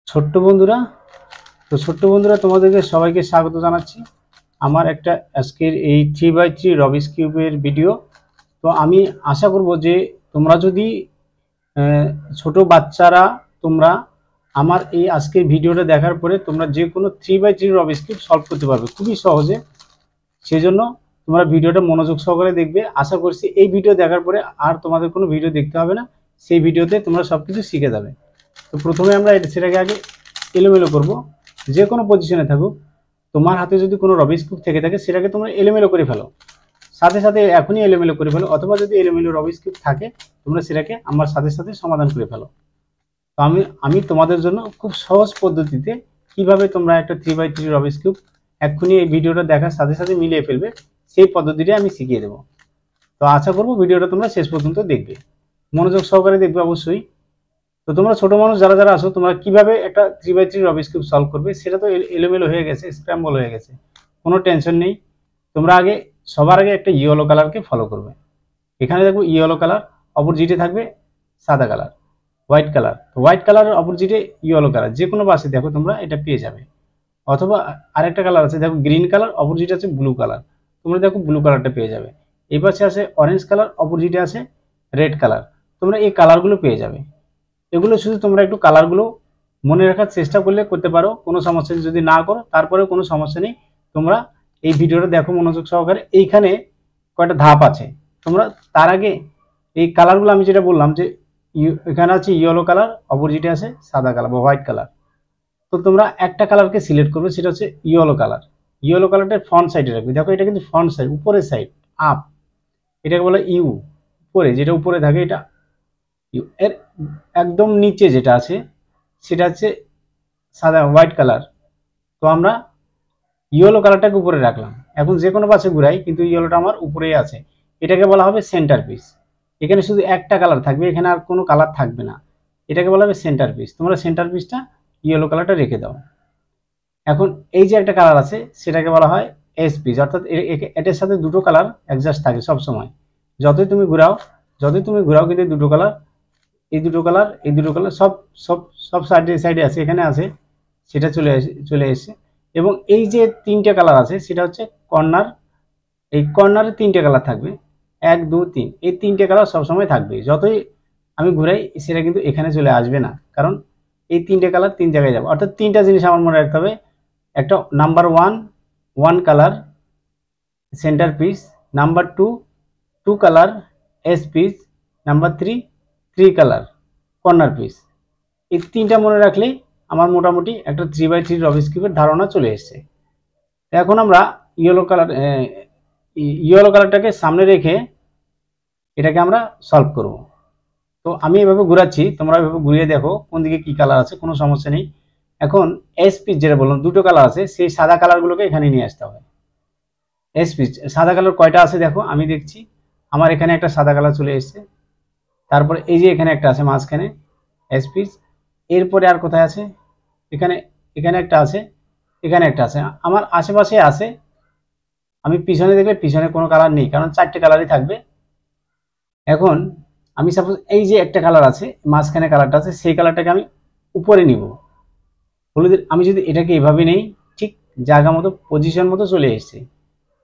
ছোট্ট বন্ধুরা, তোমাদেরকে সবাইকে স্বাগত জানাচ্ছি আমার একটা আজকের এই 3x3 রবিক্স কিউবের ভিডিও। তো আমি আশা করব যে তোমরা যদি ছোট বাচ্চারা তোমরা আমার এই আজকের ভিডিওটা দেখার পরে তোমরা যে কোনো 3x3 রবিক্স কিউব সলভ করতে পারবে খুবই সহজে। সেজন্য তোমরা ভিডিওটা মনোযোগ সহকারে দেখবে। আশা করছি এই ভিডিও দেখার পরে আর তোমাদের কোনো ভিডিও দেখতে হবে না, সেই ভিডিওতে তোমরা সব কিছু শিখে যাবে। তো প্রথমে আমরা সেটাকে আগে এলোমেলো করব। যে কোনো পজিশনে থাকুক, তোমার হাতে যদি কোনো রবিক্স কিউব থেকে থাকে সেটাকে তোমরা এলোমেলো করে ফেলো, সাথে সাথে এখনই এলোমেলো করে ফেলো, অথবা যদি এলোমেলো রবিক্স কিউব থাকে তোমরা সেটাকে আমার সাথে সাথে সমাধান করে ফেলো। তো আমি তোমাদের জন্য খুব সহজ পদ্ধতিতে কিভাবে তোমরা একটা 3x3 রবিক্স কিউব এক্ষুনি এই ভিডিওটা দেখার সাথে সাথে মিলিয়ে ফেলবে সেই পদ্ধতিটা আমি শিখিয়ে দেবো। তো আশা করবো ভিডিওটা তোমরা শেষ পর্যন্ত দেখবে, মনোযোগ সহকারে দেখবে অবশ্যই। তো তোমরা ছোট মানুষ যারা যারা আসো, তোমরা কিভাবে একটা 3x3 রবিক্স কিউব সলভ করবে সেটা তো এলোমেলো হয়ে গেছে, স্ক্র্যাম্বল হয়ে গেছে, কোনো টেনশন নেই। তোমরা সবার আগে একটা ইয়েলো কালারকে ফলো করবে। এখানে দেখো ইয়েলো কালার, অপোজিটে থাকবে সাদা কালার, হোয়াইট কালার। তো হোয়াইট কালারের অপোজিটে ইয়েলো কালার, যে কোনো পাশে দেখো তোমরা এটা পেয়ে যাবে। অথবা আরেকটা কালার আছে দেখো গ্রিন কালার, অপোজিটে আছে ব্লু কালার, তোমরা দেখো ব্লু কালারটা পেয়ে যাবে। এই পাশে আছে অরেঞ্জ কালার, অপোজিটে আছে রেড কালার, তোমরা এই কালারগুলো পেয়ে যাবে। এগুলো শুধু তোমরা একটু কালারগুলো মনে রাখার চেষ্টা করলে করতে পারো, কোনো সমস্যা নেই। যদি না করো তারপরে কোনো সমস্যা নেই, তোমরা এই ভিডিওটা দেখো মনোযোগ সহকারে। এইখানে কয়টা ধাপ আছে, তোমরা তার আগে এই কালারগুলো আমি যেটা বললাম যে এখানে আছে ইয়েলো কালার, অপোজিটে আছে সাদা কালার বা হোয়াইট কালার। তো তোমরা একটা কালারকে সিলেক্ট করবে, সেটা হচ্ছে ইয়েলো কালার। ইয়েলো কালারটা ফ্রন্ট সাইডে রাখবে। দেখো এটা কিন্তু ফ্রন্ট সাইড, উপরের সাইড আপ, এটাকে বলে ইউ। উপরে যেটা উপরে থাকে এটা ইউ। এর একদম নিচে যেটা আছে সেটা হচ্ছে সাদা হোয়াইট কালার। তো আমরা ইয়েলো কালারটাকে উপরে রাখলাম। এখন যে কোনো পাশে ঘুরাই কিন্তু ইয়েলোটা আমার উপরেই আছে, এটাকে বলা হবে সেন্টার পিস। এখানে শুধু একটা কালার থাকবে, এখানে আর কোনো কালার থাকবে না, এটাকে বলা হবে সেন্টার পিস। তোমরা সেন্টার পিসটা ইয়েলো কালারটা রেখে দাও। এখন এই যে একটা কালার আছে সেটাকে বলা হয় এস পিস, অর্থাৎ এটার সাথে দুটো কালার অ্যাডজাস্ট থাকে সব সময়। যতই তুমি ঘুরাও কিন্তু দুটো কালার, এই দুটো কালার সব সব সব সাইডে সাইডে আছে, এখানে আছে, সেটা চলে এসে। এবং এই যে তিনটে কালার আছে সেটা হচ্ছে কর্নার। এই কর্নারে তিনটে কালার থাকবে, 1 2 3, এই তিনটে কালার সবসময় থাকবে। যতই আমি ঘুরাই সেটা কিন্তু এখানে চলে আসবে না, কারণ এই তিনটে কালার তিন জায়গায় যাবে। অর্থাৎ তিনটা জিনিস আমার মনে রাখতে হবে। একটা number 1 colour centre piece, number 2 colour S piece, number 3 colour corner piece. এই তিনটা মনে রাখলেই আমার মোটামুটি একটা 3x3 রবিক্স কিউবের ধারণা চলে এসছে। এখন আমরা ইয়েলো কালারটাকে সামনে রেখে এটাকে আমরা সলভ করব। তো আমি এভাবে ঘুরাচ্ছি, তোমরা এভাবে ঘুরিয়ে দেখো কোন দিকে কি কালার আছে, কোনো সমস্যা নেই। এখন এস পিস যেটা বললাম দুটো কালার আছে, সেই সাদা কালারগুলোকে এখানে নিয়ে আসতে হবে। এস পিস সাদা কালার কয়টা আছে দেখো, আমি দেখছি আমার এখানে একটা সাদা কালার চলে এসছে। তারপরে এই যে এখানে একটা আছে মাঝখানে এস পিস। এরপরে আর কোথায় আছে, এখানে একটা আছে, এখানে একটা আছে, আমার আশেপাশে আছে। আমি পিছনে দেখলে পিছনে কোনো কালার নেই, কারণ 4টে কালারই থাকবে। এখন আমি সাপোজ এই যে একটা কালার আছে মাঝখানে কালারটা আছে, সেই কালারটাকে আমি উপরে নিব হলুদের। আমি যদি এটাকে এভাবে নেই, ঠিক জায়গা মতো পজিশন মতো চলে এসছে।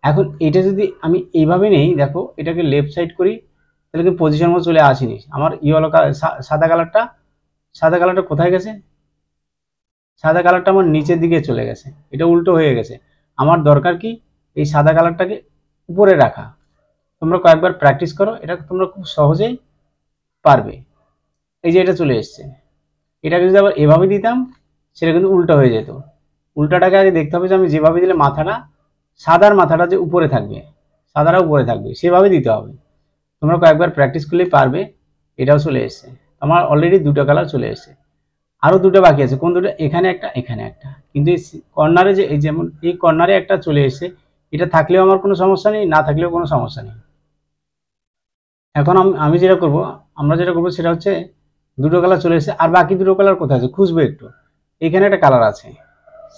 এখন এটা যদি আমি এইভাবে নেই, দেখো এটাকে লেফট সাইড করি, তাহলে কিন্তু পজিশন মতো চলে আসেনি। আমার ইয়েলো কালার সাদা কালারটা কোথায় গেছে, সাদা কালারটা আমার নিচের দিকে চলে গেছে, এটা উল্টো হয়ে গেছে। আমার দরকার কি এই সাদা কালারটাকে উপরে রাখা। তোমরা কয়েকবার প্র্যাকটিস করো, এটা তোমরা খুব সহজেই পারবে। এই যে এটা চলে এসছে, এটাকে যদি আবার এভাবে দিতাম সেটা কিন্তু উল্টো হয়ে যেত। উল্টাটাকে আগে দেখতে হবে যে আমি যেভাবে দিলে মাথাটা, সাদার মাথাটা যে উপরে থাকবে, সাদাটা উপরে থাকবে, সেভাবে দিতে হবে। তোমরা কয়েকবার প্র্যাকটিস করলেই পারবে। এটাও চলে এসছে, আমার অলরেডি দুটো কালার চলে এসছে। আরো দুটো বাকি আছে, কোন দুটো, এখানে একটা এখানে একটা। কিন্তু এই কর্নারে যে এই যেমন এই কর্নারে একটা চলে এসছে, এটা থাকলেও আমার কোনো সমস্যা নেই, না থাকলেও কোনো সমস্যা নেই। এখন আমরা যেটা করবো সেটা হচ্ছে দুটো কালার চলে এসেছে, আর বাকি দুটো কালার কোথায় আছে খুঁজবো একটু। এখানে একটা কালার আছে,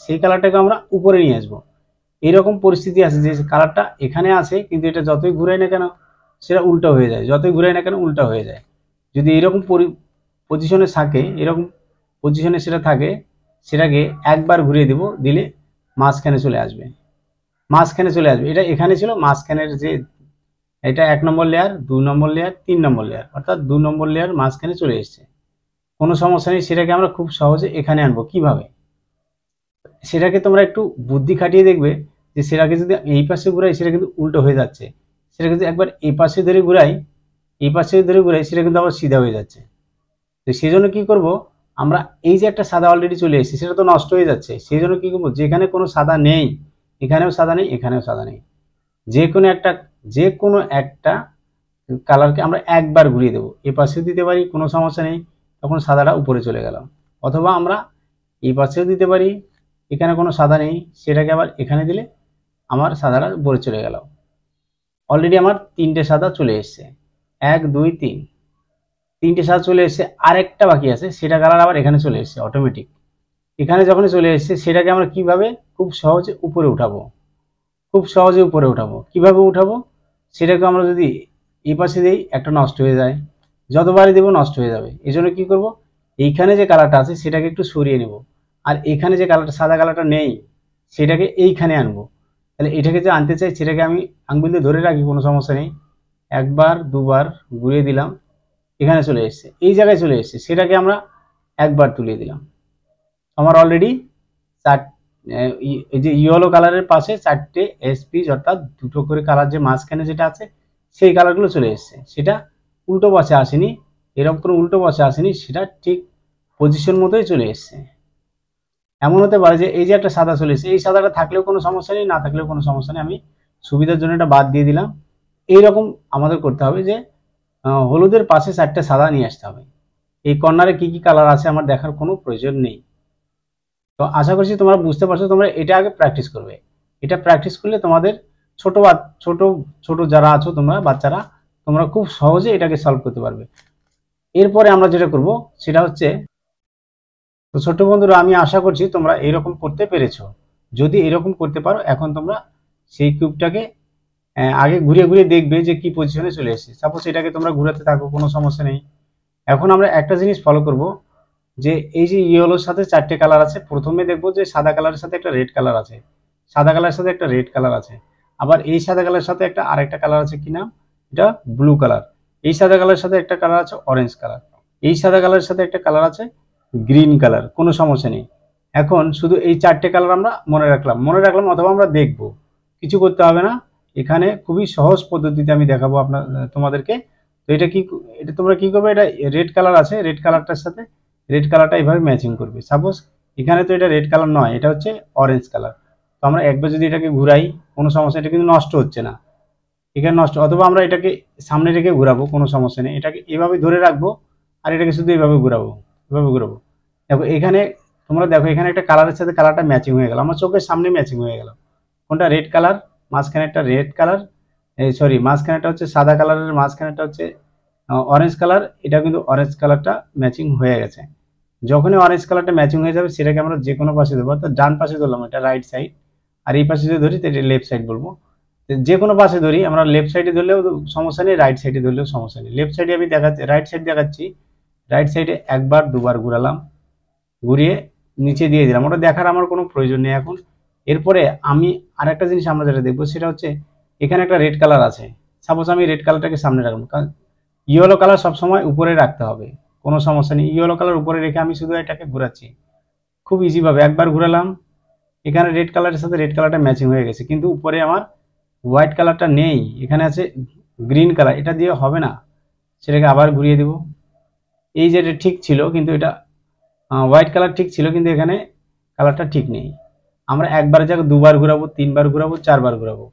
সেই কালারটাকে আমরা উপরে নিয়ে আসবো। এইরকম পরিস্থিতি আছে যে কালারটা এখানে আছে কিন্তু এটা যতই ঘুরাই না কেন সেটা উল্টো হয়ে যায়, যতই ঘুরাই না কেন উল্টো হয়ে যায়। যদি এরকম পজিশনে থাকে, এরকম পজিশনে সেটা থাকে, সেটাকে একবার ঘুরিয়ে দেব, দিলে মাঝখানে চলে আসবে, মাঝখানে চলে আসবে। এটা এখানে ছিল, মাঝখানের যে এটা 1 নম্বর লেয়ার, 2 নম্বর লেয়ার, 3 নম্বর লেয়ার, অর্থাৎ 2 নম্বর লেয়ার মাঝখানে চলে এসেছে। কোনো সমস্যা নেই, সেটাকে আমরা খুব সহজে এখানে আনবো। কিভাবে সেটাকে তোমরা একটু বুদ্ধি খাটিয়ে দেখবে যে সেটাকে যদি এই পাশে ঘুরাই সেটা কিন্তু উল্টো হয়ে যাচ্ছে, সেটা কিন্তু একবার এই পাশে ধরে ঘুরাই, এই পাশে ধরে ঘুরাই, সেটা কিন্তু আবার সিধা হয়ে যাচ্ছে। তো সেই জন্য কি করব, আমরা এই যে একটা সাদা অলরেডি চলে এসেছে, সেটা তো নষ্ট হয়ে যাচ্ছে। সেই জন্য কি করবো, যেখানে কোনো সাদা নেই, এখানেও সাদা নেই, এখানেও সাদা নেই, যে কোনো একটা কালারকে আমরা একবার ঘুরিয়ে দেবো। এ পাশেও দিতে পারি, কোনো সমস্যা নেই, তখন সাদাটা উপরে চলে গেল। অথবা আমরা এই পাশেও দিতে পারি, এখানে কোনো সাদা নেই, সেটাকে আবার এখানে দিলে আমার সাদাটা উপরে চলে গেল। অলরেডি আমার 3টে সাদা চলে এসছে, 1 2 3, 3টে সাদা চলে এসছে। আরেকটা বাকি আছে, সেটা কালার আবার এখানে চলে এসছে অটোমেটিক। এখানে যখন চলে এসছে, সেটাকে আমরা কিভাবে খুব সহজে উপরে উঠাবো, খুব সহজে উপরে উঠাবো। কিভাবে উঠাবো, সেটাকে আমরা যদি এই পাশে দিই, একটা নষ্ট হয়ে যায়, যতবারই দেবো নষ্ট হয়ে যাবে। এই জন্য কি করব, এইখানে যে কালারটা আছে সেটাকে একটু সরিয়ে নেব, আর এখানে যে কালারটা সাদা কালারটা নেই, সেটাকে এইখানে আনবো। তাহলে এটাকে যে আনতে চাই, সেটাকে আমি আঙ্গুল দিয়ে ধরে রাখি, কোনো সমস্যা নেই, একবার দুবার ঘুরিয়ে দিলাম, এখানে চলে এসছে, এই জায়গায় চলে এসছে, সেটাকে আমরা একবার তুলিয়ে দিলাম। আমার অলরেডি এই যে ইয়েলো কালারের পাশে 4টে এসপি, অর্থাৎ 2টো করে কালার যে মাঝখানে যেটা আছে, সেই কালারগুলো চলে এসছে। সেটা উল্টো পাশে আসেনি, এরকম করে উল্টো পাশে আসেনি, সেটা ঠিক পজিশন মতোই চলে এসছে। এমন হতে পারে যে এই যে একটা সাদা চলে এসছে, এই সাদাটা থাকলেও কোনো সমস্যা নেই, না থাকলেও কোনো সমস্যা নেই, আমি সুবিধার জন্য এটা বাদ দিয়ে দিলাম। এইরকম আমাদের করতে হবে যে হলুদের পাশে 4টে সাদা নিয়ে আসতে হবে। এই কর্নারে কি কি কালার আছে আমার দেখার কোনো প্রয়োজন নেই। তো আশা করছি তোমরা বুঝতে পারছো। তোমরা এটা আগে প্র্যাকটিস করবে, এটা প্র্যাকটিস করলে তোমাদের ছোট ছোট ছোট যারা আছো তোমরা বাচ্চারা, তোমরা খুব সহজে এটাকে সলভ করতে পারবে। এরপরে আমরা যেটা করব সেটা হচ্ছে, তো ছোট বন্ধুরা, আমি আশা করছি তোমরা এরকম করতে পেরেছো। যদি এরকম করতে পারো, এখন তোমরা সেই কিউবটাকে আগে ঘুরিয়ে ঘুরিয়ে দেখবে যে কি পজিশনে চলে এসেছে। সাপোজ এটাকে তোমরা ঘুরাতে থাকো, কোনো সমস্যা নেই। এখন আমরা একটা জিনিস ফলো করব, যে এই যে ইয়েলোর সাথে 4টে কালার আছে, প্রথমে দেখবো যে সাদা কালারের সাথে একটা রেড কালার আছে, সাদা কালারের সাথে একটা রেড কালার আছে, আবার এই সাদা কালারের সাথে একটা আরেকটা কালার আছে, কি নাম, এটা ব্লু কালার। এই সাদা কালারের সাথে একটা কালার আছে অরেঞ্জ কালার, এই সাদা কালারের সাথে একটা কালার আছে গ্রিন কালার। কোনো সমস্যা নেই। এখন শুধু এই 4টে কালার আমরা মনে রাখলাম, অথবা আমরা দেখব, কিছু করতে হবে না। এখানে খুবই সহজ পদ্ধতিতে আমি দেখাবো তোমাদেরকে। তো এটা তোমরা কি করবে, এটা রেড কালার আছে, রেড কালারটার সাথে রেড কালারটা এইভাবে ম্যাচিং করবে। সাপোজ এখানে তো এটা রেড কালার নয়, এটা হচ্ছে অরেঞ্জ কালার। তো আমরা একবার যদি এটাকে ঘুরাই, কোনো সমস্যা, এটা কিন্তু নষ্ট হচ্ছে না, এখানে নষ্ট। অথবা আমরা এটাকে সামনে রেখে ঘুরাবো, কোনো সমস্যা নেই, এটাকে এভাবে ধরে রাখবো, আর এটাকে শুধু এভাবে ঘুরাবো, এভাবে ঘুরাবো। দেখো এখানে, তোমরা দেখো এখানে একটা কালারের সাথে কালারটা ম্যাচিং হয়ে গেল, আমার চোখের সামনে ম্যাচিং হয়ে গেল। কোনটা রেড কালার, মাঝখানে একটা রেড কালার, সরি মাঝখানেটা হচ্ছে সাদা কালারের, মাঝখানেটা হচ্ছে অরেঞ্জ কালার। এটা কিন্তু অরেঞ্জ কালারটা ম্যাচিং হয়ে গেছে। যখনই অরেঞ্জ কালারটা ম্যাচিং হয়ে যাবে, সেটাকে আমরা যে কোনো পাশে দেবো, অর্থাৎ ডান পাশে ধরলাম, এটা রাইট সাইড, আর এই পাশে যদি ধরি এটা লেফট সাইড বলবো। যে কোনো পাশে ধরি, আমরা লেফট সাইডে ধরলেও সমস্যা নেই, রাইট সাইডে ধরলেও সমস্যা নেই। লেফট সাইডে আমি দেখাচ্ছি, রাইট সাইড দেখাচ্ছি, রাইট সাইডে একবার দুবার ঘুরালাম, ঘুরিয়ে নিচে দিয়ে দিলাম, ওটা দেখার আমার কোনো প্রয়োজন নেই এখন। এরপরে আমি আরেকটা জিনিস আমরা যেটা দেখবো, সেটা হচ্ছে এখানে একটা রেড কালার আছে। সাপোজ আমি রেড কালারটাকে সামনে রাখবো, কারণ ইয়েলো কালার সবসময় উপরে রাখতে হবে, কোনো সমস্যা নেই। ইয়েলো কালার উপরে রেখে আমি শুধু এটাকে ঘুরাচ্ছি খুব ইজিভাবে। একবার ঘুরালাম, এখানে রেড কালারের সাথে রেড কালারটা ম্যাচিং হয়ে গেছে, কিন্তু উপরে আমার হোয়াইট কালারটা নেই, এখানে আছে গ্রিন কালার, এটা দিয়ে হবে না। সেটাকে আবার ঘুরিয়ে দেব। এই যে এটা ঠিক ছিল, কিন্তু এটা হোয়াইট কালার ঠিক ছিল, কিন্তু এখানে কালারটা ঠিক নেই। আমরা একবার জায়গায় দুবার ঘুরাবো, তিনবার ঘুরাবো, চারবার ঘুরাবো।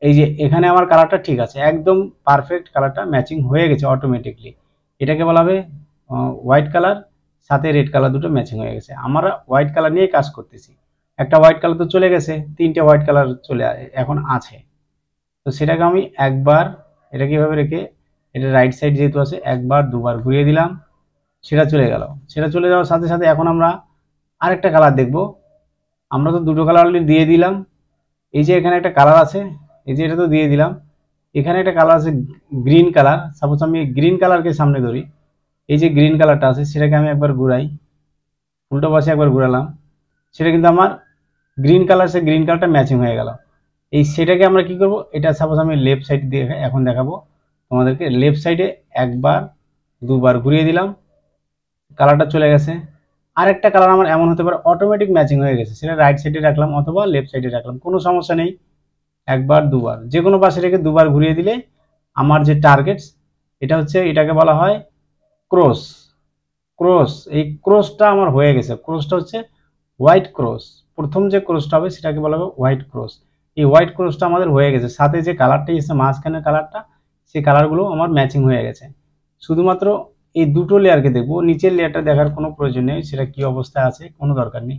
এই যে এখানে আমার কালারটা ঠিক আছে, একদম পারফেক্ট, কালারটা ম্যাচিং হয়ে গেছে অটোমেটিকলি। এটাকে বলা হবে হোয়াইট কালার সাথে রেড কালার দুটো ম্যাচিং হয়ে গেছে। আমরা হোয়াইট কালার নিয়ে কাজ করতেছি। একটা হোয়াইট কালার তো চলে গেছে, 3টে হোয়াইট কালার এখন আছে। তো সেটাকে আমি একবার, এটা কিভাবে রেখে, এটা রাইট সাইড যেহেতু আছে, একবার দুবার ঘুরিয়ে দিলাম, সেটা চলে গেল। সেটা চলে যাওয়ার সাথে সাথে এখন আমরা আরেকটা কালার দেখব। আমরা তো দুটো কালার অলরেডি দিয়ে দিলাম। এই যে এখানে একটা কালার আছে, এই যে এটা তো দিয়ে দিলাম, এখানে একটা কালার আছে গ্রিন কালার। সাপোজ আমি গ্রিন কালারকে সামনে ধরি, এই যে গ্রিন কালারটা আছে, সেটাকে আমি একবার ঘুরাই, উল্টো পাশে একবার ঘুরালাম, সেটা কিন্তু আমার গ্রিন কালার, সে গ্রিন কালারটা ম্যাচিং হয়ে গেল। এই সেটাকে আমরা কি করব, এটা সাপোজ আমি লেফট সাইড দিয়ে এখন দেখাবো তোমাদেরকে। লেফট সাইডে একবার দুবার ঘুরিয়ে দিলাম, কালারটা চলে গেছে। আরেকটা কালার আমার এমন হতে পারে অটোমেটিক ম্যাচিং হয়ে গেছে, সেটা রাইট সাইডে রাখলাম অথবা লেফট সাইডে রাখলাম, কোনো সমস্যা নেই। একবার দুবার যে কোনো পাশে রেখে দুবার ঘুরিয়ে দিলে আমার যে টার্গেটস, এটা হচ্ছে, এটাকে বলা হয় ক্রস। ক্রস, এই ক্রসটা আমার হয়ে গেছে। ক্রসটা হচ্ছে হোয়াইট ক্রস, প্রথম যে ক্রসটা হবে সেটাকে বলা হবে হোয়াইট ক্রস। এই হোয়াইট ক্রসটা আমাদের হয়ে গেছে, সাথে যে কালারটা এসেছে মাঝখানের কালারটা, সেই কালারগুলো আমার ম্যাচিং হয়ে গেছে। শুধুমাত্র এই দুটো লেয়ারকে দেখবো, নিচের লেয়ারটা দেখার কোনো প্রয়োজন নেই, সেটা কি অবস্থায় আছে কোনো দরকার নেই।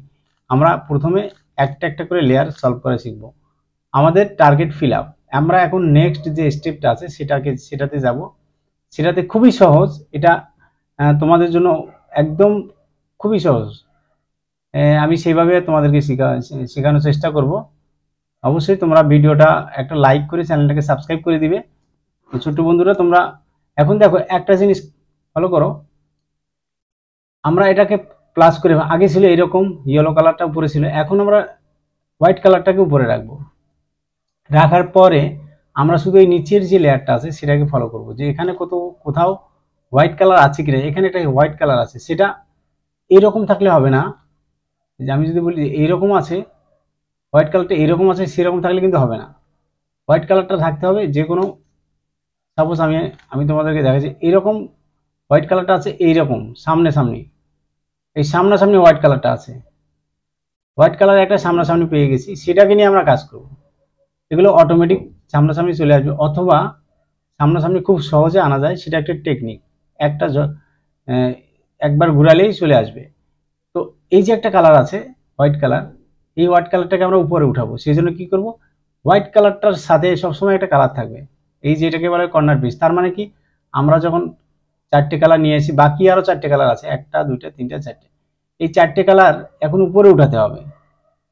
আমরা প্রথমে একটা একটা করে লেয়ার সলভ করে শিখবো। আমাদের টার্গেট ফিল আপ, আমরা এখন নেক্সট যে স্টেপটা আছে সেটাতে যাব। সেটাতে খুবই সহজ, এটা তোমাদের জন্য একদম খুবই সহজ। আমি সেইভাবে তোমাদেরকে শেখানোর চেষ্টা করব। অবশ্যই তোমরা ভিডিওটা একটা লাইক করে চ্যানেলটাকে সাবস্ক্রাইব করে দিবে। তো ছোট্ট বন্ধুরা, তোমরা এখন দেখো একটা জিনিস ফলো করো, আমরা এটাকে প্লাস করে, আগে ছিল এরকম ইয়েলো কালারটা উপরে ছিল, এখন আমরা হোয়াইট কালারটাকে উপরে রাখবো। রাখার পরে আমরা শুধু এই নিচের যে লেয়ারটা আছে সেটাকে ফলো করব, যে এখানে কোথাও হোয়াইট কালার আছে কিনা। এখানে একটা হোয়াইট কালার আছে, সেটা এইরকম থাকলে হবে না। যে আমি যদি বলি এইরকম আছে, হোয়াইট কালারটা এরকম আছে, সেরকম থাকলে কিন্তু হবে না। হোয়াইট কালারটা থাকতে হবে যে কোনো, সাপোজ আমি তোমাদেরকে দেখাচ্ছি, এরকম হোয়াইট কালারটা আছে, এইরকম সামনাসামনি, এই সামনাসামনি হোয়াইট কালারটা আছে। হোয়াইট কালার একটা সামনাসামনি পেয়ে গেছি, সেটাকে নিয়ে আমরা কাজ করব। এগুলো অটোমেটিক সামনাসামনি চলে আসবে, অথবা সামনাসামনি খুব সহজে আনা যায়, সেটা একটা টেকনিক। একবার ঘুরালেই চলে আসবে। তো এই যে একটা কালার আছে হোয়াইট কালার, এই হোয়াইট কালারটাকে আমরা উপরে উঠাবো। সেই জন্য কি করব, হোয়াইট কালারটার সাথে সবসময় একটা কালার থাকবে, এই যে এটাকে বলে কর্নার পিস। তার মানে কি, আমরা যখন চারটে কালার নিয়ে আসি, বাকি আরো চারটে কালার আছে, একটা দুইটা তিনটা চারটে, এই চারটে কালার এখন উপরে উঠাতে হবে।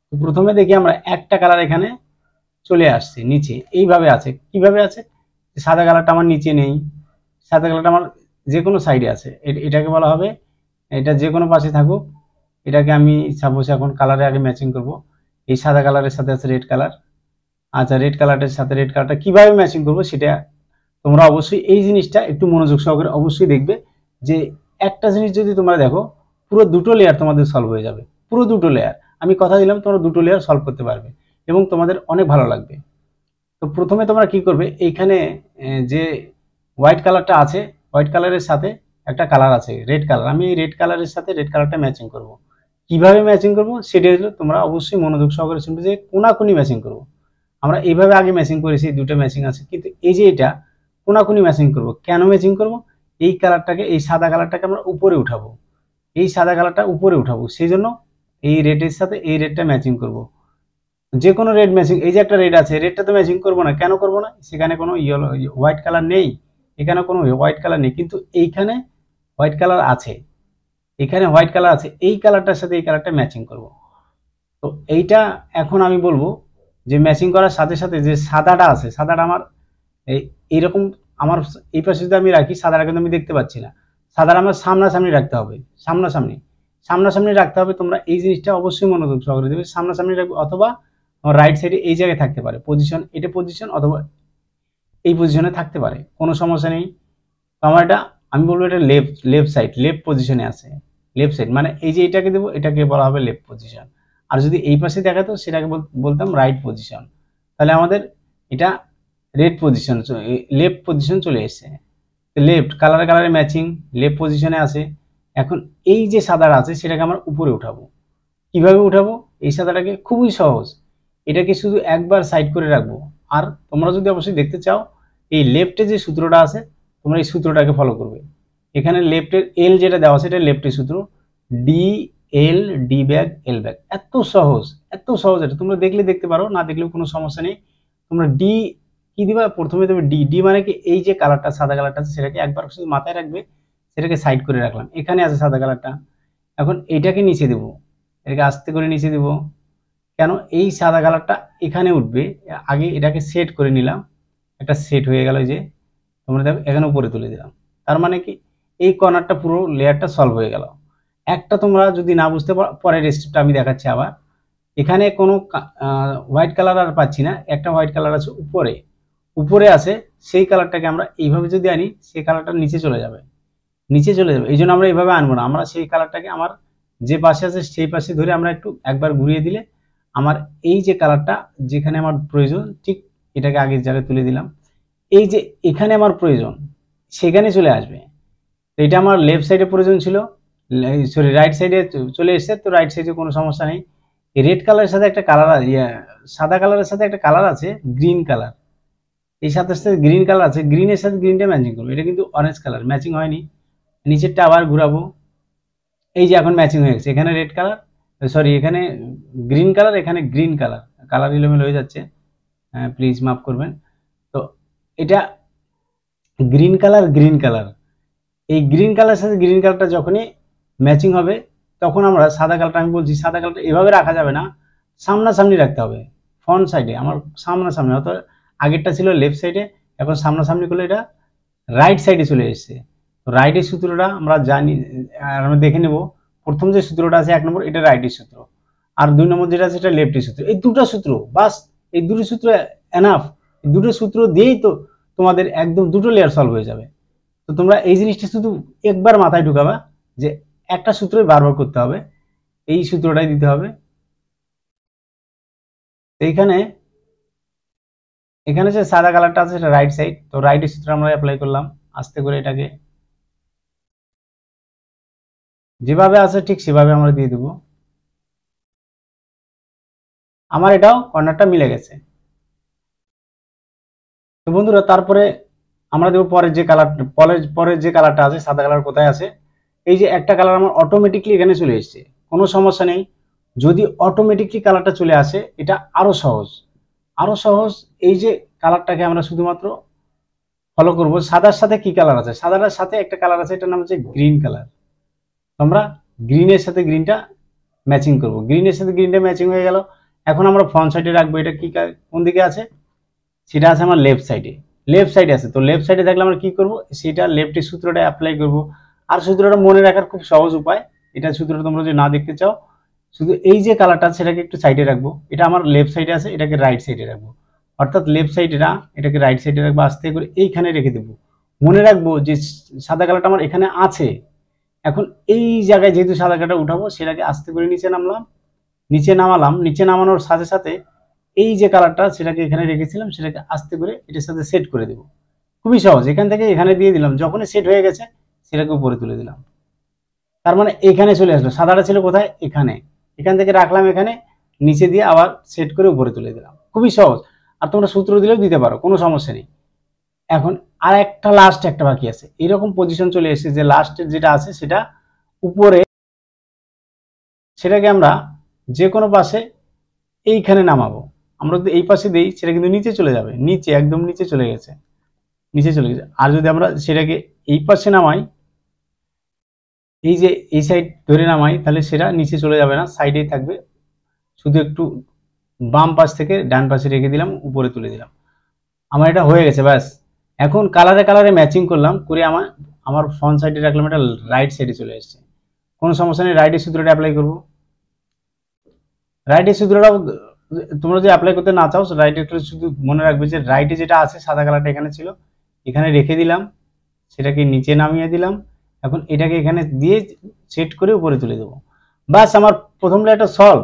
তো প্রথমে দেখি আমরা একটা কালার এখানে চলে আসছে নিচে, এইভাবে আছে। কিভাবে আছে, সাদা কালারটা আমার নিচে নেই, সাদা কালারটা আমার যে কোনো সাইডে আছে, এটাকে বলা হবে, এটা যে কোনো পাশে থাকুক। এটাকে আমি সাপোজ এখন কালারে আগে ম্যাচিং করব। এই সাদা কালারের সাথে আছে রেড কালার। আচ্ছা, রেড কালারের সাথে রেড কালারটা কিভাবে ম্যাচিং করব, সেটা তোমরা অবশ্যই এই জিনিসটা একটু মনোযোগ সহকারে অবশ্যই দেখবে। যে একটা জিনিস যদি তোমরা দেখো, পুরো দুটো লেয়ার তোমাদের সলভ হয়ে যাবে, পুরো দুটো লেয়ার। আমি কথা দিলাম তোমরা দুটো লেয়ার সলভ করতে পারবে এবং তোমাদের অনেক ভালো লাগবে। তো প্রথমে তোমরা কি করবে, এইখানে যে হোয়াইট কালারটা আছে, হোয়াইট কালারের সাথে একটা কালার আছে রেড কালার, আমি এই রেড কালারের সাথে রেড কালারটা ম্যাচিং করব। কিভাবে ম্যাচিং করব সেটা হলো, তোমরা অবশ্যই মনোযোগ সহকারে শুনবে, যে কোনাকুনি ম্যাচিং করব। আমরা এইভাবে আগে ম্যাচিং করেছি, দুটো ম্যাচিং আছে, কিন্তু এই যে এটা কোনাকুনি ম্যাচিং করব। কেন ম্যাচিং করব, এই কালারটাকে, এই সাদা কালারটাকে আমরা উপরে উঠাবো, এই সাদা কালারটা উপরে উঠাবো, সেই জন্য এই রেডের সাথে এই রেডটা ম্যাচিং করব। যে কোনো রেড ম্যাচিং, এই যে একটা রেড আছে, রেডটা তো ম্যাচিং করবো না। কেন করবো না, সেখানে কোনো ইয়েলো হোয়াইট কালার নেই, এখানে কোনো হোয়াইট কালার নেই, কিন্তু এইখানে হোয়াইট কালার আছে, এখানে হোয়াইট কালার আছে, এই কালারটার সাথে এই কালারটা ম্যাচিং করব। তো এইটা এখন আমি বলবো যে ম্যাচিং করার সাথে সাথে যে সাদাটা আছে, সাদাটা আমার এইরকম, আমার এই পাশে যদি আমি রাখি, সাদাটা কিন্তু আমি দেখতে পাচ্ছি না, সাদাটা আমার সামনাসামনি রাখতে হবে, সামনাসামনি সামনাসামনি রাখতে হবে। তোমরা এই জিনিসটা অবশ্যই মনোযোগ সহকারে দেবে, সামনাসামনি রাখবে, অথবা রাইট সাইডে এই জায়গায় থাকতে পারে পজিশন, এটা পজিশন, অথবা এই পজিশনে থাকতে পারে, কোনো সমস্যা নেই। তো আমার এটা, আমি বলবো এটা লেফট সাইড, লেফট পজিশনে আছে। লেফট সাইড মানে এই যে এটাকে দেবো, এটাকে বলা হবে লেফট পজিশন। আর যদি এই পাশে দেখাতো, সেটাকে বলতাম রাইট পজিশন। তাহলে আমাদের এটা রেড পজিশন, লেফট পজিশন চলে এসছে। লেফট কালারে ম্যাচিং, লেফট পজিশনে আছে। এখন এই যে সাদাটা আছে, সেটাকে আমরা উপরে উঠাবো। কিভাবে উঠাবো, এই সাদাটাকে খুবই সহজ, এটাকে শুধু একবার সাইড করে রাখবো। আর তোমরা যদি অবশ্যই দেখতে চাও, এই লেফটে যে সূত্রটা আছে, তোমরা এই সূত্রটাকে ফলো করবে। এখানে লেফটের এল যেটা দেওয়া আছে, এটা লেফটের সূত্র, ডি এল ডি ব্যাগ এল ব্যাগ। এত সহজ, এত সহজ, এটা তোমরা দেখলে দেখতে পারো, না দেখলেও কোনো সমস্যা নেই। তোমরা ডি কি দিবা, প্রথমে দেবে ডি। ডি মানে কি, এই যে কালারটা সাদা কালারটা আছে, সেটাকে একবার শুধু মাথায় রাখবে, সেটাকে সাইড করে রাখলাম। এখানে আছে সাদা কালারটা, এখন এইটাকে নিচে দেবো, এটাকে আস্তে করে নিচে দেবো। কেন, এই সাদা কালারটা এখানে উঠবে, আগে এটাকে সেট করে নিলাম, একটা সেট হয়ে গেল, যে তোমরা দেখো এখানে উপরে তুলে দিলাম। তার মানে কি, এই কর্নারটা পুরো লেয়ারটা সলভ হয়ে গেল। একটা তোমরা যদি না বুঝতে পারো, পরের স্টেপটা আমি দেখাচ্ছি আবার। এখানে কোনো হোয়াইট কালার আর পাচ্ছি না, একটা হোয়াইট কালার আছে উপরে, উপরে আছে, সেই কালারটাকে আমরা এইভাবে যদি আনি, সেই কালারটা নিচে চলে যাবে, নিচে চলে যাবে। এই জন্য আমরা এইভাবে আনবো না, আমরা সেই কালারটাকে আমার যে পাশে আছে সেই পাশে ধরে আমরা একটু একবার ঘুরিয়ে দিলে আমার এই যে কালারটা যেখানে আমার প্রয়োজন, ঠিক এটাকে আগে জায়গায় তুলে দিলাম, এই যে এখানে আমার প্রয়োজন সেখানে চলে আসবে। তো এটা আমার লেফট সাইডে প্রয়োজন ছিল, সরি রাইট সাইডে চলে এসছে, তো রাইট সাইডে কোনো সমস্যা নেই। এই রেড কালারের সাথে একটা কালার, সাদা কালারের সাথে একটা কালার আছে গ্রিন কালার, এই সাথে সাথে গ্রিন কালার আছে, গ্রিনের সাথে গ্রিনটা ম্যাচিং করবো। এটা কিন্তু অরেঞ্জ কালার, ম্যাচিং হয়নি, নিচেরটা আবার ঘুরাবো, এই যে এখন ম্যাচিং হয়ে গেছে। এখানে রেড কালার, সরি এখানে গ্রিন কালার, এখানে গ্রিন কালার, কালার এলোমেলো হয়ে যাচ্ছে, প্লিজ মাফ করবেন। তো এটা গ্রিন কালার, গ্রিন কালার, এই গ্রিন কালারের সাথে গ্রিন কালারটা যখনই ম্যাচিং হবে তখন আমরা সাদা কালারটা, আমি বলছি সাদা কালারটা এভাবে রাখা যাবে না, সামনাসামনি রাখতে হবে, ফ্রন্ট সাইডে আমার সামনাসামনি, অর্থাৎ আগেরটা ছিল লেফট সাইডে, এখন সামনাসামনি করলে এটা রাইট সাইডে চলে এসছে। তো রাইটের সূত্রটা আমরা জানি, আমরা দেখে নেব। প্রথম যে সূত্রটা আছে 1 নম্বর, এটা রাইটের সূত্র, আর 2 নম্বর যেটা আছে এটা লেফটের সূত্র। এই দুটো সূত্র বাস, এই দুটো সূত্র এনাফ, এই দুটো সূত্র দিয়েই তো তোমাদের একদম দুটো লেয়ার সলভ হয়ে যাবে। তো তোমরা এই জিনিসটা শুধু একবার মাথায় ঢুকাবা যে একটা সূত্রই বারবার করতে হবে, এই সূত্রটাই দিতে হবে। এইখানে এখানে যে সাদা কালারটা আছে সেটা রাইট সাইড, তো রাইটের সূত্র আমরা অ্যাপ্লাই করলাম, আস্তে করে এটাকে যেভাবে আছে ঠিক সেভাবে আমরা দিয়ে দেবো। আমার এটাও কর্নারটা মিলে গেছে। তো বন্ধুরা তারপরে আমরা দেবো পরের যে কালার, পরের যে কালারটা আছে সাদা কালার কোথায় আছে, এই যে একটা কালার আমার অটোমেটিকলি এখানে চলে এসছে, কোনো সমস্যা নেই। যদি অটোমেটিকলি কালারটা চলে আসে এটা আরো সহজ, আরো সহজ। এই যে কালারটাকে আমরা শুধুমাত্র ফলো করব, সাদার সাথে কি কালার আছে, সাদার সাথে একটা কালার আছে, এটার নাম হচ্ছে গ্রিন কালার। আমরা গ্রিনের সাথে গ্রিনটা ম্যাচিং করব, গ্রিনের সাথে গ্রিনটা ম্যাচিং হয়ে গেল। এখন আমরা ফ্রন্ট সাইডে রাখবো, এটা কি কোন দিকে আছে, সেটা আছে আমার লেফট সাইডে, লেফট সাইডে আছে। তো লেফট সাইডে থাকলে আমরা কি করব, সেটা লেফটের সূত্রটা অ্যাপ্লাই করব। আর সূত্রটা মনে রাখার খুব সহজ উপায়, এটা সূত্রটা তোমরা যদি না দেখতে চাও, শুধু এই যে কালারটা সেটাকে একটু সাইডে রাখবো, এটা আমার লেফট সাইডে আছে, এটাকে রাইট সাইডে রাখবো, অর্থাৎ লেফট সাইডে না, এটাকে রাইট সাইডে রাখবো, আস্তে করে এইখানে রেখে দেবো। মনে রাখবো যে সাদা কালারটা আমার এখানে আছে, এখন এই জায়গায় যেহেতু সাদা কালারটা উঠাবো, সেটাকে আস্তে করে নিচে নামলাম, নিচে নামালাম, নিচে নামানোর সাথে সাথে এই যে কালারটা সেটাকে এখানে রেখেছিলাম, সেটাকে আস্তে করে এটার সাথে সেট করে দেবো। খুবই সহজ, এখান থেকে এখানে দিয়ে দিলাম, যখনই সেট হয়ে গেছে সেটাকে উপরে তুলে দিলাম, তার মানে এখানে চলে আসলো। সাদাটা ছিল কোথায়, এখানে, এখান থেকে রাখলাম এখানে, নিচে দিয়ে আবার সেট করে উপরে তুলে দিলাম, খুবই সহজ। আর তোমরা সূত্র দিলেও দিতে পারো, কোনো সমস্যা নেই। এখন আর একটা লাস্ট একটা বাকি আছে, এরকম পজিশন চলে এসেছে যে লাস্টের যেটা আছে সেটা উপরে, সেটাকে আমরা যে কোনো পাশে এইখানে নামাবো। আমরা যদি এই পাশে দিই সেটা কিন্তু নিচে চলে যাবে, নিচে একদম নিচে চলে গেছে, নিচে চলে গেছে। আর যদি আমরা সেটাকে এই পাশে নামাই, এই যে এই সাইড ধরে নামাই, তাহলে সেটা নিচে চলে যাবে না, সাইডেই থাকবে, শুধু একটু বাম পাশ থেকে ডান পাশে রেখে দিলাম, উপরে তুলে দিলাম, আমার এটা হয়ে গেছে ব্যাস। এখন কালারে কালারে ম্যাচিং করলাম, করে আমার ফ্রন্ট সাইডে রাখলাম, এটা রাইট সাইডে চলে এসছে, কোনো সমস্যা নেই। রাইটের সূত্রটা অ্যাপ্লাই করবো, রাইটের সূত্রটাও তোমরা যদি অ্যাপ্লাই করতে না চাও, রাইটের শুধু মনে রাখবে যে রাইটে যেটা আছে সাদা কালারটা এখানে ছিল, এখানে রেখে দিলাম, সেটাকে নিচে নামিয়ে দিলাম, এখন এটাকে এখানে দিয়ে সেট করে উপরে তুলে দেবো, বাস আমার প্রথম লেয়ারটা সলভ।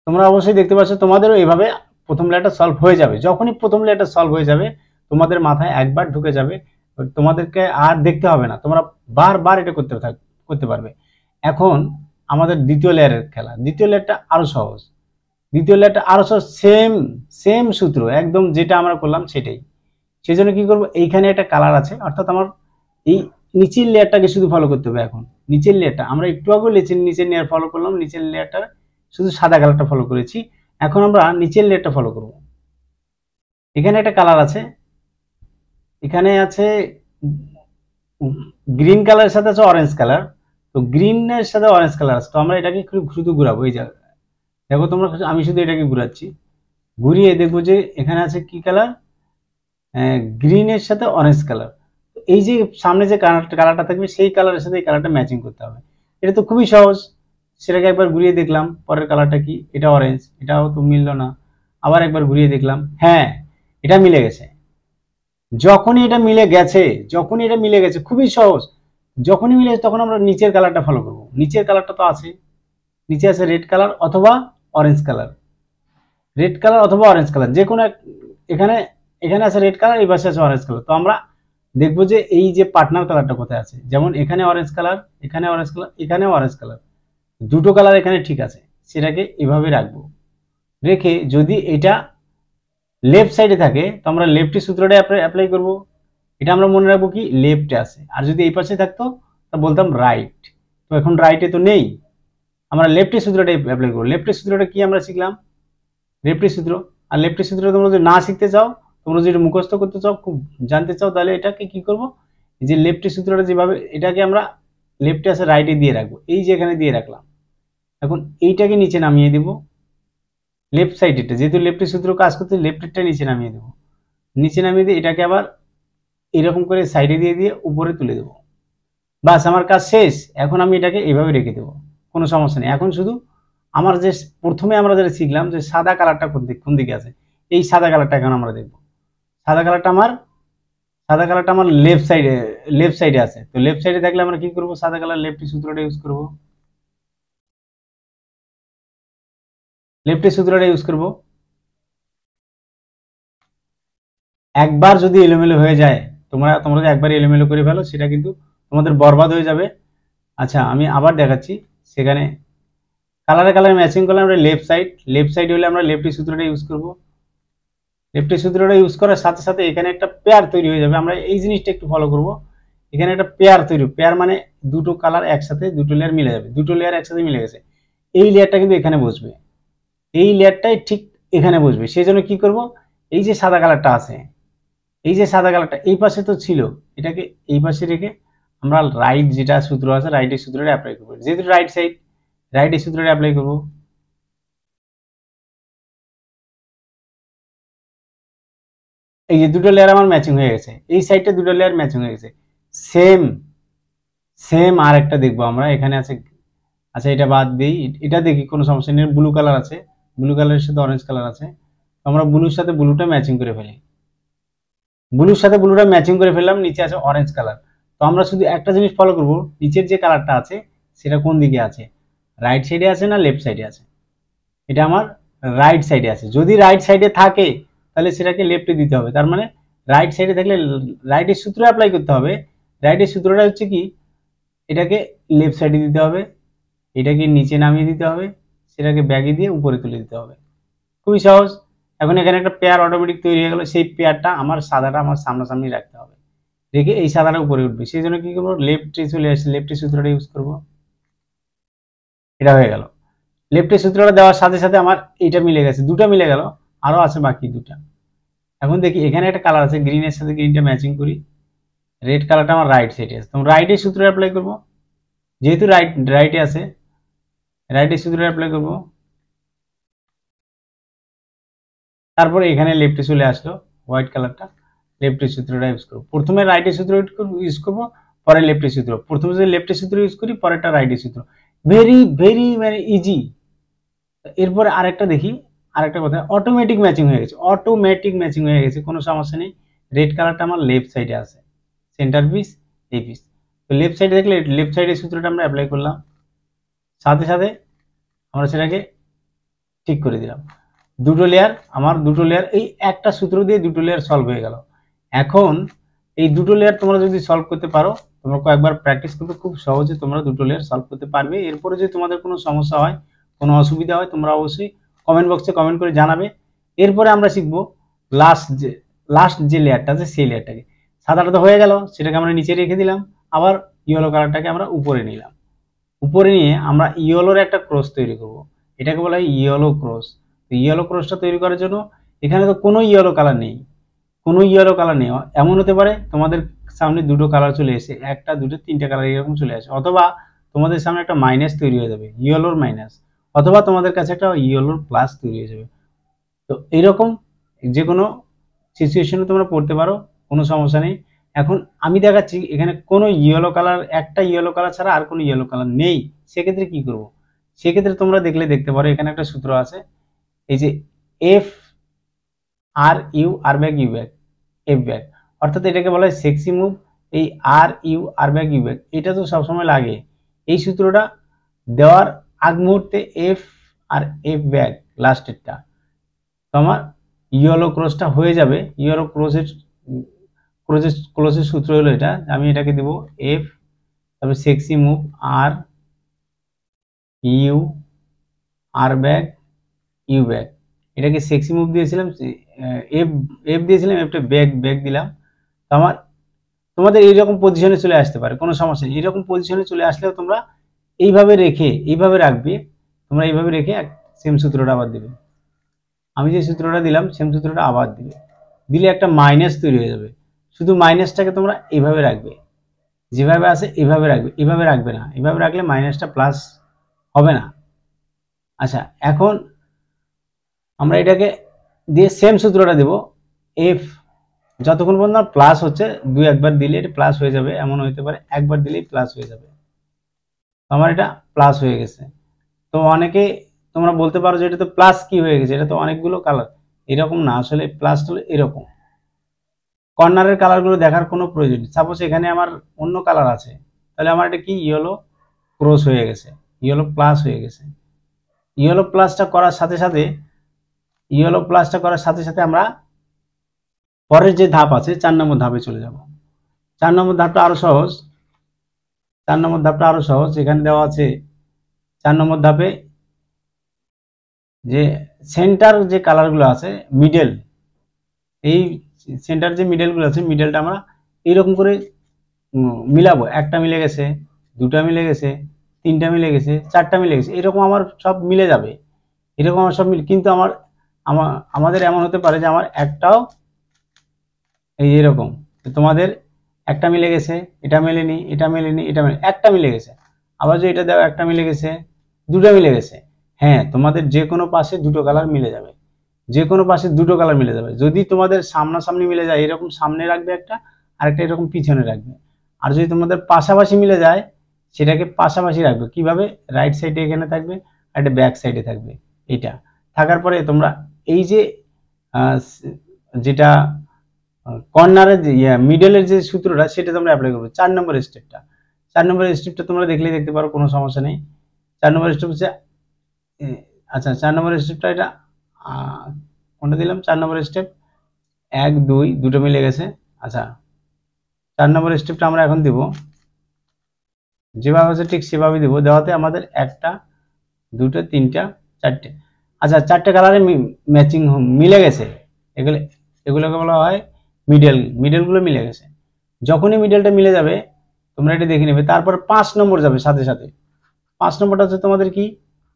তোমরা অবশ্যই দেখতে পাচ্ছ তোমাদেরও এইভাবে প্রথম লেয়ারটা সলভ হয়ে যাবে। যখনই প্রথম লেয়ারটা সলভ হয়ে যাবে তোমাদের মাথায় একবার ঢুকে যাবে, তোমাদেরকে আর দেখতে হবে না, তোমরা বারবার এটা করতে পারবে। এখন আমাদের দ্বিতীয় লেয়ারের খেলা, দ্বিতীয় লেয়ারটা আরো সহজ, দ্বিতীয় লেয়ারটা আরো সহজ, সেম সেম সূত্র একদম যেটা আমরা করলাম সেটাই। সেই জন্য কি করবো, এইখানে একটা কালার আছে, অর্থাৎ আমার এই নিচের লেয়ারটাকে শুধু ফলো করতে হবে। এখন নিচের লেয়ারটা আমরা একটু আগে নিচের লেয়ার ফলো করলাম, নিচের লেয়ারটা শুধু সাদা কালারটা ফলো করেছি, এখন আমরা নিচের লেয়ারটা ফলো করব। এখানে একটা কালার আছে, এখানে আছে গ্রিন কালারের সাথে আছে অরেঞ্জ কালার, তো গ্রিনের সাথে অরেঞ্জ কালার আছে, তো আমরা এটাকে শুধু ঘুরাবো। এই জায়গায় দেখো তোমরা, আমি শুধু এটাকে ঘুরাচ্ছি, ঘুরিয়ে দেখবো যে এখানে আছে কি কালার, গ্রিনের সাথে অরেঞ্জ কালার। এই যে সামনে যে কালারটা থাকবে সেই কালারের সাথে এই কালারটা ম্যাচিং করতে হবে। এটা তো খুবই সহজ। সেটাকে একবার ঘুরিয়ে দেখলাম, পরের কালারটা কি, এটা অরেঞ্জ, এটাও তো মিললো না। আবার একবার ঘুরিয়ে দেখলাম, হ্যাঁ এটা মিলে গেছে। যখনই এটা মিলে গেছে, যখনই এটা মিলে গেছে, খুবই সহজ। যখনই মিলে গেছে তখন আমরা নিচের কালারটা ফলো করব। নিচের কালারটা তো আছে, নিচে আছে রেড কালার অথবা অরেঞ্জ কালার, রেড কালার অথবা অরেঞ্জ কালার, যে কোনো এখানে এখানে আছে রেড কালার, এই পাশে আছে অরেঞ্জ কালার। তো আমরা দেখবো যে এই যে পার্টনার কালারটা কোথায় আছে। যেমন এখানে অরেঞ্জ কালার, এখানে অরেঞ্জ কালার, এখানেও অরেঞ্জ কালার, দুটো কালার এখানে ঠিক আছে। সেটাকে এভাবে রাখবো, রেখে যদি এটা লেফট সাইডে থাকে তো আমরা লেফটের সূত্রটা অ্যাপ্লাই করব। এটা আমরা মনে রাখবো কি লেফটে আছে, আর যদি এই পাশে থাকতো তা বলতাম রাইট। তো এখন রাইটে তো নেই, আমরা লেফটের সূত্রটা অ্যাপ্লাই করবো। লেফটের সূত্রটা কি আমরা শিখলাম, লেফটের সূত্র। আর লেফটের সূত্র তোমরা যদি না শিখতে চাও, তোমরা যদি মুখস্থ করতে চাও, খুব জানতে চাও, তাহলে এটাকে কি করব, যে লেফটের সূত্রটা যেভাবে, এটাকে আমরা লেফটে আছে রাইটে দিয়ে রাখবো, এই যে এখানে দিয়ে রাখলাম। এখন এইটাকে নিচে নামিয়ে দিব, লেফট সাইডেরটা, যেহেতু লেফটের সূত্র কাজ করতে লেফটেরটা নিচে নামিয়ে দেবো। নিচে নামিয়ে দিয়ে এটাকে আবার এরকম করে সাইডে দিয়ে দিয়ে উপরে তুলে দেবো। বাস আমার কাজ শেষ। এখন আমি এটাকে এইভাবে রেখে দেবো, কোনো সমস্যা নেই। এখন শুধু আমার যে প্রথমে আমরা যেটা শিখলাম যে সাদা কালারটা কোন দিকে আছে, এই সাদা কালারটা এখন আমরা দেখব। সাদা কালারটা আমার লেফট সাইডে আছে। তো লেফট সাইডে থাকলে আমরা কি করব, সাদা কালার লেফটের সূত্রটা ইউজ করব, লেফটের সূত্রটা ইউজ করব। একবার যদি এলোমেলো হয়ে যায়, তোমরা যদি একবার এলোমেলো করে ফেলো, সেটা কিন্তু তোমাদের বরবাদ হয়ে যাবে। আচ্ছা আমি আবার দেখাচ্ছি। সেখানে কালার ম্যাচিং করলে আমরা লেফট সাইড হলে আমরা লেফটের সূত্রটা ইউজ করব। লেফটের সূত্রটা ইউজ করার সাথে সাথে এখানে একটা পেয়ার তৈরি হয়ে যাবে। আমরা এই জিনিসটা একটু ফলো করব। এখানে একটা পেয়ার পেয়ার মানে দুটো কালার একসাথে, দুটো লেয়ার মিলে যাবে, দুটো লেয়ার একসাথে মিলে গেছে। এই লেয়ারটা কিন্তু এখানে বসবে, এই লেয়ারটাই ঠিক এখানে বসবে। সেই জন্য কি করব, এই যে সাদা কালারটা আছে, এই যে সাদা কালারটা এই পাশে তো ছিল, এটাকে এই পাশে রেখে আমরা রাইট যেটা সূত্র আছে, রাইটের সূত্রটা অ্যাপ্লাই করবো। যেহেতু রাইট সাইড, রাইটের সূত্রটা অ্যাপ্লাই করবো। এই যে দুটো লেয়ার আমার ম্যাচিং হয়ে গেছে, এই সাইডটা দুটো লেয়ার ম্যাচিং হয়ে গেছে। সেম সেম আর একটা দেখবো আমরা, এখানে আছে। আচ্ছা এটা বাদ দিই, এটা দেখি, কোনো সমস্যা নেই। ব্লু কালার আছে, ব্লু কালারের সাথে অরেঞ্জ কালার আছে, আমরা ব্লুর সাথে ব্লুটা ম্যাচিং করে ফেলি। ব্লুর সাথে ব্লুটা ম্যাচিং করে ফেললাম, নিচে আছে অরেঞ্জ কালার। তো আমরা শুধু একটা জিনিস ফলো করব, নিচের যে কালারটা আছে সেটা কোন দিকে আছে, রাইট সাইডে আছে না লেফট সাইডে আছে। এটা আমার রাইট সাইডে আছে। যদি রাইট সাইডে থাকে তাহলে সেটাকে লেফটে দিতে হবে। তার মানে রাইট সাইডে থাকলে রাইটের সূত্র অ্যাপ্লাই করতে হবে। রাইটের সূত্রটা হচ্ছে কি, এটাকে লেফট সাইডে দিতে হবে, এটাকে নিচে নামিয়ে দিতে হবে, সেটাকে ব্যাগে দিয়ে উপরে তুলে দিতে হবে। খুবই সহজ। এখন এখানে একটা পেয়ার অটোমেটিক তৈরি হয়ে গেল। সেই পেয়ারটা আমার সাদাটা আমার সামনাসামনি রাখতে হবে, রেখে এই সাদাটা উপরে উঠবে। সেই জন্য কি করবো, লেফটে চলে আসছে, লেফটের সূত্রটা ইউজ করব। এটা হয়ে গেল। লেফটের সূত্রটা দেওয়ার সাথে সাথে আমার এইটা মিলে গেছে, দুটো মিলে গেল, আরো আছে বাকি দুটা। এখন দেখি এখানে একটা কালার আছে, গ্রিনের সাথে গ্রিনটা ম্যাচিং করি। রেড কালারটা আমার রাইট সাইডে আছে, তখন রাইটের সূত্র অ্যাপ্লাই করব। যেহেতু রাইটে আছে, রাইটের সূত্র অ্যাপ্লাই করব। তারপরে এখানে লেফটে চলে আসলো হোয়াইট কালারটা, লেফটের সূত্রটা ইউজ করবো। প্রথমে রাইটের সূত্র ইউজ করবো, পরে লেফটের সূত্র। প্রথমে যদি লেফটের সূত্র ইউজ করি, পরেরটা রাইটের সূত্র। ভেরি ভেরি মানে ইজি। এরপরে আরেকটা দেখি, আরেকটা কথা, অটোমেটিক ম্যাচিং হয়ে গেছে, অটোমেটিক ম্যাচিং হয়ে গেছে, কোনো সমস্যা নেই। রেড কালারটা আমার লেফট সাইডে আছে, সেন্টার পিস, এই পিস। তো লেফট সাইডে দেখলে লেফট সাইডের সূত্রটা আমরা অ্যাপ্লাই করলাম, সাথে সাথে আমরা সেটাকে ঠিক করে দিলাম। দুটো লেয়ার, আমার দুটো লেয়ার, এই একটা সূত্র দিয়ে দুটো লেয়ার সলভ হয়ে গেল। এখন এই দুটো লেয়ার তোমরা যদি সলভ করতে পারো, তোমরা কয়েকবার প্র্যাকটিস করবে, খুব সহজে তোমরা দুটো লেয়ার সলভ করতে পারবে। এরপরে যদি তোমাদের কোনো সমস্যা হয়, কোনো অসুবিধা হয়, তোমরা অবশ্যই কমেন্ট বক্সে কমেন্ট করে জানাবে। এরপরে আমরা শিখবো লাস্ট যে লেয়ারটা আছে সেই লেয়ারটাকে। সাদাটা তো হয়ে গেল, সেটাকে আমরা নিচে রেখে দিলাম। আবার ইয়েলো কালারটাকে আমরা উপরে নিলাম, উপরে নিয়ে আমরা ইয়েলোর একটা ক্রস তৈরি করব। এটাকে বলা হয় ইয়েলো ক্রস। ইয়েলো ক্রসটা তৈরি করার জন্য এখানে তো কোনো ইয়েলো কালার নেই, কোনো ইয়েলো কালার নেই। এমন হতে পারে তোমাদের সামনে দুটো কালার চলে এসে, একটা দুটো তিনটা কালার এরকম চলে আসে, অথবা তোমাদের সামনে একটা মাইনাস তৈরি হয়ে যাবে, ইয়েলোর মাইনাস, অথবা তোমাদের কাছে একটা ইয়েলোর প্লাস তৈরি হয়ে যাবে। তো এইরকম যে কোনো সিচুয়েশনে তোমরা পড়তে পারো, কোনো সমস্যা নেই। এখন আমি দেখাচ্ছি এখানে কোনো ইয়েলো কালার, একটা ইয়েলো কালার ছাড়া আর কোনো ইয়েলো কালার নেই। সেক্ষেত্রে কি করব, সেক্ষেত্রে তোমরা দেখতে পারো এখানে একটা সূত্র আছে, এই যে F R you R back U back F back, অর্থাৎ এটাকে বলা হয় সেক্সি মুভ। এই R you R back U back এটা তো সবসময় লাগে। এই সূত্রটা দেওয়ার আগ মুহূর্তে এফ আর এফ ব্যাক লাস্টেরটা তোমার ইয়েলো ক্রসটা হয়ে যাবে। ইয়েলো ক্রসের সূত্র হলো এটা, আমি এটাকে দেব এফ, তারপরে sexy move are you R back U back, এটাকে সেক্সি মুভ দিয়েছিলাম, এফ এফ দিয়েছিলাম, এফটা ব্যাক ব্যাক দিলাম। তো আমার তোমাদের এইরকম পজিশনে চলে আসতে পারে, কোনো সমস্যা নেই। এইরকম পজিশনে চলে আসলেও তোমরা এইভাবে রেখে এইভাবে রাখবে, তোমরা এইভাবে রেখে সেম সূত্রটা আবার দেবে। আমি যে সূত্রটা দিলাম সেম সূত্রটা আবার দিবে, দিলে একটা মাইনাস তৈরি হয়ে যাবে। শুধু মাইনাসটাকে তোমরা এইভাবে রাখবে, যেভাবে আছে এইভাবে রাখবে, এইভাবে রাখবে না। এইভাবে রাখলে মাইনাসটা প্লাস হবে না। আচ্ছা, এখন আমরা এটাকে দিয়ে সেম সূত্রটা দেব, এফ যতক্ষণ পর্যন্ত প্লাস হচ্ছে, দুই একবার দিলে এটা প্লাস হয়ে যাবে, এমন হতে পারে একবার দিলেই প্লাস হয়ে যাবে। আমার এটা প্লাস হয়ে গেছে। তো অনেকে তোমরা বলতে পারো যে এটা তো প্লাস কি হয়ে গেছে, এটা তো অনেকগুলো কালার। এরকম না, আসলে প্লাস হলো এরকম। কর্নারের কালারগুলো দেখার কোনো প্রয়োজন নেই। সাপোজ এখানে আমার অন্য কালার আছে, তাহলে আমার এটা কি ইয়েলো ক্রস হয়ে গেছে, ইয়েলো প্লাস হয়ে গেছে। ইয়েলো প্লাসটা করার সাথে সাথে আমরা পরের যে ধাপ আছে 4 নম্বর ধাপে চলে যাব। 4 নম্বর ধাপটা আরো সহজ। 4 নম্বর ধাপটা আরো সহজ, এখানে দেওয়া আছে 4 নম্বর ধাপে যে সেন্টার যে কালারগুলো আছে, মিডল, এই সেন্টার যে মিডলগুলো আছে, মিডলটা আমরা এইরকম করে মিলাবো। একটা মিলে গেছে, দুটা মিলে গেছে, তিনটা মিলে গেছে, চারটা মিলে গেছে, এরকম আমার সব মিলে যাবে। এরকম আমার সব মিলে, কিন্তু আমাদের এমন হতে পারে যে আমার একটাও এই এরকম, তোমাদের একটা মিলে গেছে, এটা মেলেনি, এটা মেলেনি, এটা মেলে, একটা মিলে গেছে। আবার যে এটা দাও, একটা মিলে গেছে, দুটো মিলে গেছে। হ্যাঁ, তোমাদের যে কোনো পাশে দুটো কালার মিলে যাবে, যে কোনো পাশে দুটো কালার মিলে যাবে। যদি তোমাদের সামনাসামনি মিলে যায়, এরকম সামনে রাখবে একটা, আরেকটা এরকম পিছনে রাখবে। আর যদি তোমাদের পাশাপাশি মিলে যায়, সেটাকে পাশাপাশি রাখবে। কিভাবে? রাইট সাইডে এখানে থাকবে, আর এটা ব্যাক সাইডে থাকবে। এটা থাকার পরে তোমরা এই যে যেটা কর্নারের যে মিডলের যে সূত্রটা, সেটা তোমরা অ্যাপ্লাই করবে। 4 নম্বর স্টেপটা, 4 নম্বর স্টেপটা তোমরা দেখতে পারো, কোনো সমস্যা নেই। 4 নম্বর স্টেপ হচ্ছে, আচ্ছা 4 নম্বর স্টেপটা এটা কোনটা দিলাম? 4 নম্বর স্টেপ 1 2 দুটো মিলে গেছে। আচ্ছা, 4 নম্বর স্টেপটা আমরা এখন দিব, যেভাবে আছে ঠিক সেভাবে দিব। দেওয়াতে আমাদের একটা, দুটো, তিনটা, চারটে, আচ্ছা 4টে কালারে ম্যাচিং মিলে গেছে। এগুলোকে বলা হয় মিডলগুলো মিলে গেছে। যখনই মিডলটা মিলে যাবে, তোমরা এটা দেখে নেবে। তারপর 5 নম্বর যাবে সাথে সাথে। 5 নম্বরটা হচ্ছে তোমাদের কি?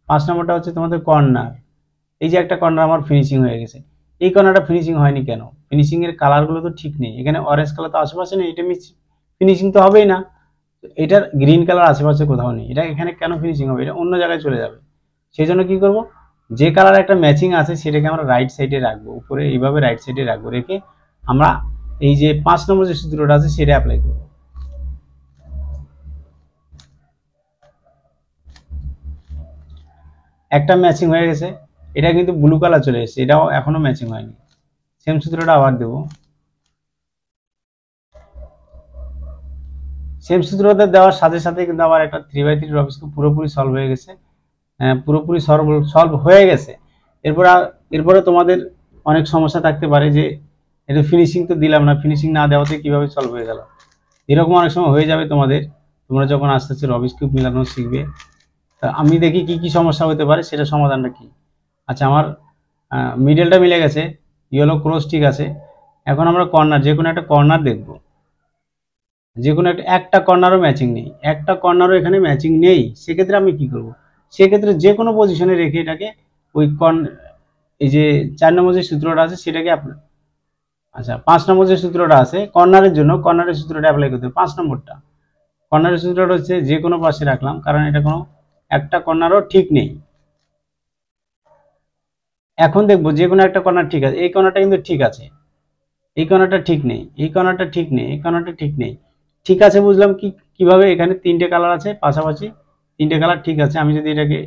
5 নম্বরটা হচ্ছে তোমাদের কর্নার। এই যে একটা কর্নার আমার ফিনিশিং হয়ে গেছে, এই কর্নারটা ফিনিশিং হয়নি কেন? ফিনিশিং এর কালারগুলো তো ঠিক নেই। এখানে অরেঞ্জ কালার তো আশেপাশে নেই, এটা ফিনিশিং তো হবেই না। এটার গ্রিন কালার আশেপাশে কোথাও নেই, এটা এখানে কেন ফিনিশিং হবে? এটা অন্য জায়গায় চলে যাবে। সেই জন্য কি করব, যে কালার একটা ম্যাচিং আছে সেটাকে আমরা রাইট সাইডে রাখবো, উপরে এইভাবে রাইট সাইডে রাখবো। রেখে আমরা এই যে 5 নম্বর যে সূত্রটা আছে সেটা অ্যাপ্লাই করব। একটা ম্যাচিং হয়ে গেছে, এটা কিন্তু ব্লু কালার চলে এসেছে, এটাও এখনো ম্যাচিং হয়নি। সেম সূত্রটা আবার দেব। সেম সূত্রটা দেওয়ার সাথে সাথে কিন্তু আমার একটা 3x3 রবিক্স কিউব পুরোপুরি সলভ হয়ে গেছে। পুরোপুরি সলভ হয়ে গেছে। এরপরে তোমাদের অনেক সমস্যা থাকতে পারে যে এটা ফিনিশিং তো দিলাম না, ফিনিশিং না দেওয়াতে কিভাবে সলভ হয়ে গেল। এরকম অনেক সময় হয়ে যাবে তোমাদের, তোমরা যখন আস্তে আস্তে রবিক্স কিউব মেলানো শিখবে। আমি দেখি কি কি সমস্যা হতে পারে, সেটা সমাধানটা কি। আচ্ছা, আমার মিডলটা মিলে গেছে, ইয়েলো ক্রস ঠিক আছে। এখন আমরা কর্নার, যে কোনো একটা কর্নার দেখব। যে কোনো একটা কর্নারও ম্যাচিং নেই, একটা কর্নারও এখানে ম্যাচিং নেই। সেক্ষেত্রে আমি কি করব? সেক্ষেত্রে যে কোনো পজিশনে রেখে এটাকে ওই এই যে 4 নম্বর যে সূত্রটা আছে সেটাকে আচ্ছা 5 নম্বর যে সূত্রটা আছে কর্নারের জন্য, কর্নারের সূত্রটা অ্যাপ্লাই করতে হবে। 5 নম্বরটা কর্নারের সূত্রটা হচ্ছে যে কোনো পাশে রাখলাম, কারণ এটা কোনো একটা কর্নারও ঠিক নেই। এখন দেখবো যে কোনো একটা কর্নার ঠিক আছে, এই কর্নারটা কিন্তু ঠিক আছে। এই কর্নারটা ঠিক নেই, এই কর্নারটা ঠিক নেই, এই কর্নারটা ঠিক নেই। ঠিক আছে, বুঝলাম কিভাবে এখানে তিনটে কালার আছে পাশাপাশি, তিনটে কালার ঠিক আছে। আমি যদি এটাকে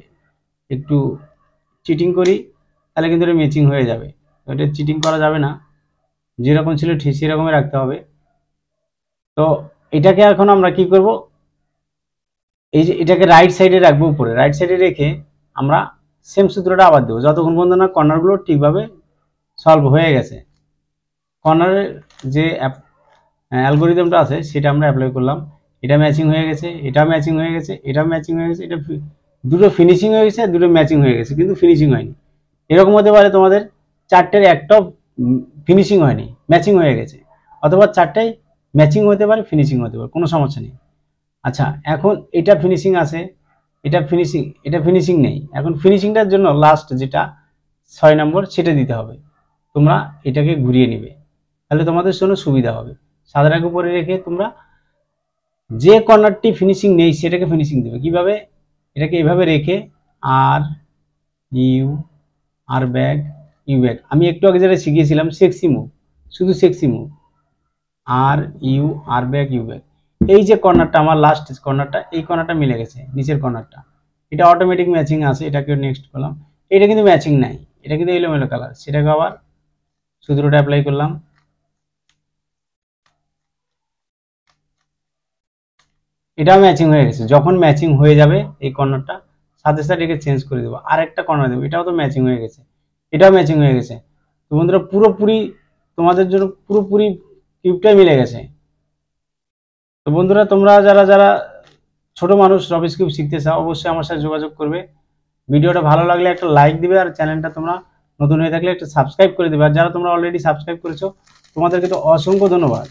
একটু চিটিং করি তাহলে কিন্তু এটা ম্যাচিং হয়ে যাবে। এটা চিটিং করা যাবে না, যেরকম ছিল ঠিক সেরকমই রাখতে হবে। তো এটাকে এখন আমরা কি করব, এই যে এটাকে রাইট সাইডে রাখবো, উপরে রাইট সাইডে রেখে আমরা সেম সূত্রটা আবার দেবো যতক্ষণ পর্যন্ত না কর্নারগুলো ঠিকভাবে সলভ হয়ে গেছে। কর্নারের যে অ্যালগোরিদমটা আছে সেটা আমরা অ্যাপ্লাই করলাম। এটা ম্যাচিং হয়ে গেছে, এটা ম্যাচিং হয়ে গেছে, এটা ম্যাচিং হয়ে গেছে, এটা দুটো ফিনিশিং হয়ে গেছে, দুটো ম্যাচিং হয়ে গেছে, কিন্তু ফিনিশিং হয়নি। এরকম হতে পারে তোমাদের চারটের একটাও ফিনিশিং হয়নি, ম্যাচিং হয়ে গেছে, অথবা চারটাই ম্যাচিং হতে পারে, ফিনিশিং হতে পারে, কোনো সমস্যা নেই। আচ্ছা, এখন এটা ফিনিশিং আছে, এটা ফিনিশিং নেই। এখন ফিনিশিংটার জন্য লাস্ট যেটা 6 নম্বর সেটা দিতে হবে। তোমরা এটাকে ঘুরিয়ে নিবে, তাহলে তোমাদের জন্য সুবিধা হবে। সাদাটাকে উপরে রেখে তোমরা যে কর্নারটি ফিনিশিং নেই সেটাকে ফিনিশিং দেবে। কিভাবে, এটাকে এভাবে রেখে আর you are bag you bag, আমি একটু আগে যেটা শিখিয়েছিলাম সেক্সি মুভ, শুধু sexy move, are you are bag you bag. এই যে কর্নারটা আমার লাস্ট কর্নারটা, এই কর্নারটা মিলে গেছে নিচের কর্নারটা, এটা অটোমেটিক ম্যাচিং আছে। এটাকে নেক্সট করলাম, এটা কিন্তু ম্যাচিং নাই, এটা কিন্তু এলোমেলো কালার, সেটাকে আবার সূত্রটা অ্যাপ্লাই করলাম। এটাও ম্যাচিং হয়ে গেছে। যখন ম্যাচিং হয়ে যাবে এই কর্নারটা, সাথে সাথে এটাকে চেঞ্জ করে দেবো, আর একটা কর্নার দেবো, এটাও তো ম্যাচিং হয়ে গেছে, এটাও ম্যাচিং হয়ে গেছে। তো বন্ধুরা পুরোপুরি তোমাদের জন্য পুরোপুরি কিউবটাই মিলে গেছে। তো বন্ধুরা তোমরা যারা যারা ছোট মানুষ রবিস কিউব শিখতে চাও অবশ্যই আমার সাথে যোগাযোগ করবে। ভিডিওটা ভালো লাগলে একটা লাইক দিবে, আর চ্যানেলটা তোমরা নতুন হয়ে থাকলে একটা সাবস্ক্রাইব করে দিবে। আর যারা তোমরা অলরেডি সাবস্ক্রাইব করেছো তোমাদেরকে তো অসংখ্য ধন্যবাদ।